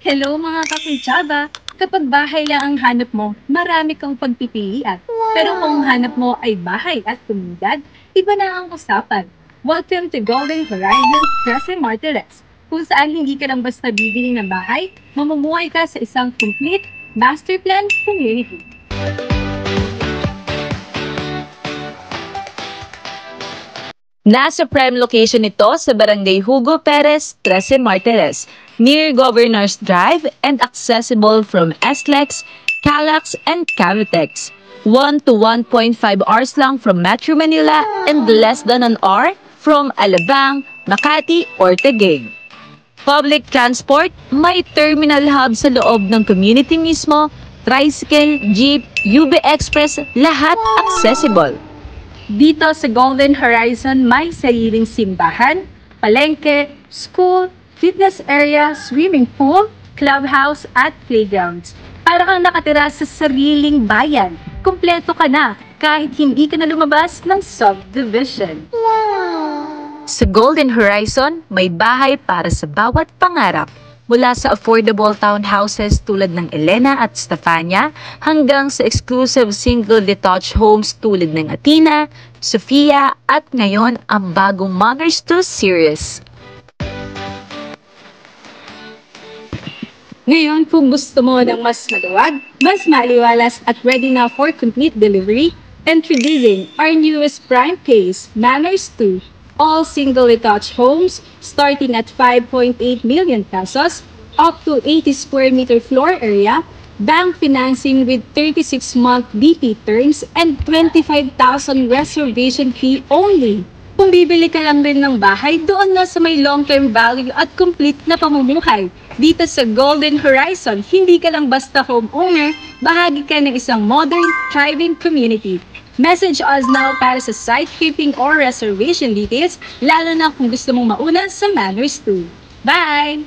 Hello mga kakuntsaba! Kapag bahay lang ang hanap mo, marami kang pagpipilian. Pero kung hanap mo ay bahay at komunidad, iba na ang usapan. Welcome to Golden Horizon Crescent Martires, kung saan hindi ka lang basta bibili ng bahay, mamumuhay ka sa isang complete master plan community. Nasa prime location ito sa Barangay Hugo Perez, Trece Martires, near Governors Drive and accessible from SLEX, Calax, and Cavitex. 1 to 1.5 hours lang from Metro Manila and less than an hour from Alabang, Makati, or Taguig. Public transport, may terminal hub sa loob ng community mismo, tricycle, jeep, UB Express, lahat accessible. Dito sa Golden Horizon, may sariling simbahan, palengke, school, fitness area, swimming pool, clubhouse, at playgrounds. Para kang nakatira sa sariling bayan. Kumpleto ka na kahit hindi ka na lumabas ng subdivision. Sa Golden Horizon, may bahay para sa bawat pangarap. Mula sa affordable townhouses tulad ng Elena at Stefania hanggang sa exclusive single detached homes tulad ng Athena, Sofia at ngayon ang bagong Mothers 2 series. Ngayon, kung gusto mo ng mas maluwag, mas maliwalas at ready na for complete delivery, introducing our newest prime case, Manners 2. All single detached homes starting at 5.8 million pesos, up to 80 square meter floor area, bank financing with 36-month BP terms, and 25,000 reservation fee only. Kung bibili ka lang rin ng bahay, doon na sa may long-term value at complete na pamumuhay. Dito sa Golden Horizon, hindi ka lang basta homeowner, bahagi ka ng isang modern, thriving community. Message us now para sa site keeping or reservation details, lalo na kung gusto mong mauna sa Manners 2. Bye!